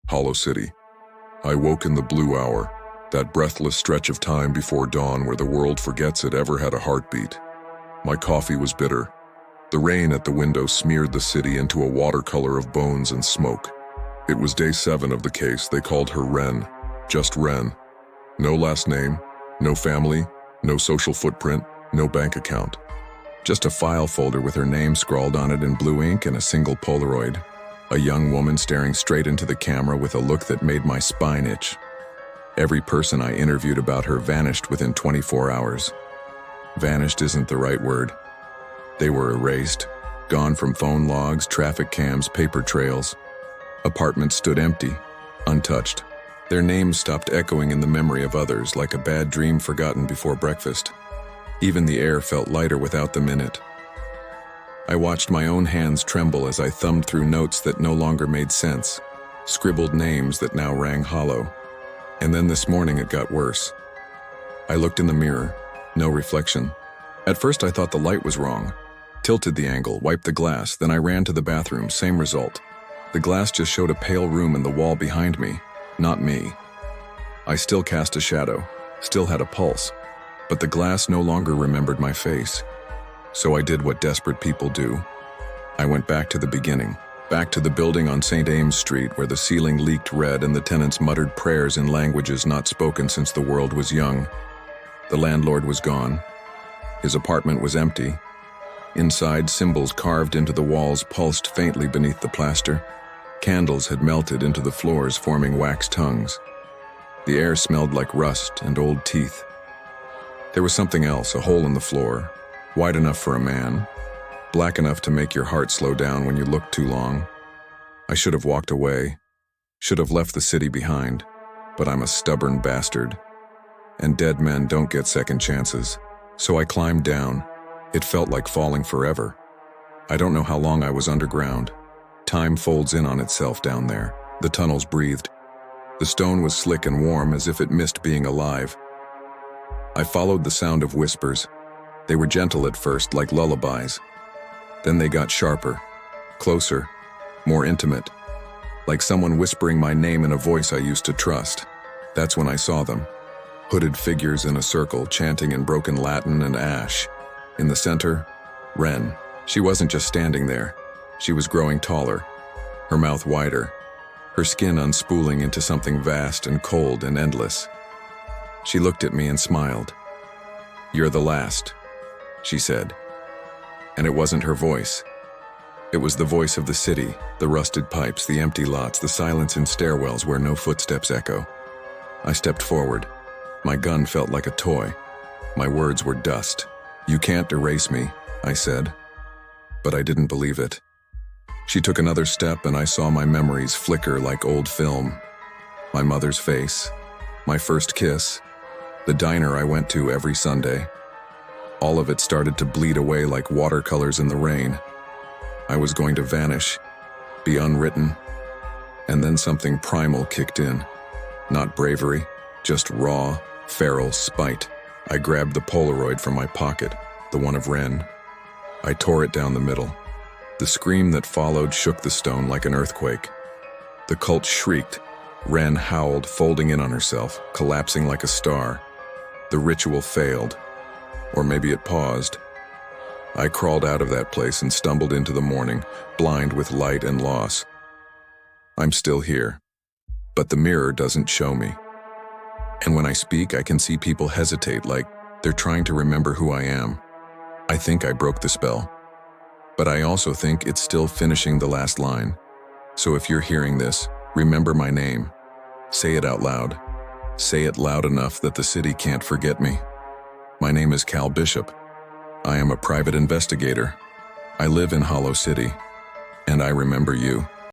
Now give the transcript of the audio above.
Hollow City. I woke in the blue hour, that breathless stretch of time before dawn where the world forgets it ever had a heartbeat. My coffee was bitter. The rain at the window smeared the city into a watercolor of bones and smoke. It was day 7 of the case. They called her Wren. Just Wren. No last name, no family, no social footprint, no bank account. Just a file folder with her name scrawled on it in blue ink and a single Polaroid. A young woman staring straight into the camera with a look that made my spine itch. Every person I interviewed about her vanished within 24 hours. Vanished isn't the right word. They were erased, gone from phone logs, traffic cams, paper trails. Apartments stood empty, untouched. Their names stopped echoing in the memory of others like a bad dream forgotten before breakfast. Even the air felt lighter without them in it. I watched my own hands tremble as I thumbed through notes that no longer made sense, scribbled names that now rang hollow. And then this morning it got worse. I looked in the mirror, no reflection. At first I thought the light was wrong. Tilted the angle, wiped the glass, then I ran to the bathroom, same result. The glass just showed a pale room in the wall behind me, not me. I still cast a shadow, still had a pulse, but the glass no longer remembered my face. So I did what desperate people do. I went back to the beginning, back to the building on St. Ames Street where the ceiling leaked red and the tenants muttered prayers in languages not spoken since the world was young. The landlord was gone. His apartment was empty. Inside, symbols carved into the walls pulsed faintly beneath the plaster. Candles had melted into the floors, forming wax tongues. The air smelled like rust and old teeth. There was something else, a hole in the floor, wide enough for a man, black enough to make your heart slow down when you looked too long. I should have walked away, should have left the city behind, but I'm a stubborn bastard. And dead men don't get second chances. So I climbed down. It felt like falling forever. I don't know how long I was underground. Time folds in on itself down there. The tunnels breathed. The stone was slick and warm as if it missed being alive. I followed the sound of whispers. They were gentle at first, like lullabies. Then they got sharper, closer, more intimate, like someone whispering my name in a voice I used to trust. That's when I saw them. Hooded figures in a circle, chanting in broken Latin and ash. In the center, Wren. She wasn't just standing there. She was growing taller, her mouth wider, her skin unspooling into something vast and cold and endless. She looked at me and smiled. "You're the last," she said. And it wasn't her voice. It was the voice of the city, the rusted pipes, the empty lots, the silence in stairwells where no footsteps echo. I stepped forward. My gun felt like a toy. My words were dust. "You can't erase me," I said. But I didn't believe it. She took another step and I saw my memories flicker like old film. My mother's face, my first kiss, the diner I went to every Sunday. All of it started to bleed away like watercolors in the rain. I was going to vanish, be unwritten, and then something primal kicked in. Not bravery, just raw, feral spite. I grabbed the Polaroid from my pocket, the one of Wren. I tore it down the middle. The scream that followed shook the stone like an earthquake. The cult shrieked. Wren howled, folding in on herself, collapsing like a star. The ritual failed. Or maybe it paused. I crawled out of that place and stumbled into the morning, blind with light and loss. I'm still here, but the mirror doesn't show me. And when I speak, I can see people hesitate, like they're trying to remember who I am. I think I broke the spell. But I also think it's still finishing the last line. So if you're hearing this, remember my name. Say it out loud. Say it loud enough that the city can't forget me. My name is Cal Bishop. I am a private investigator. I live in Hollow City. And I remember you.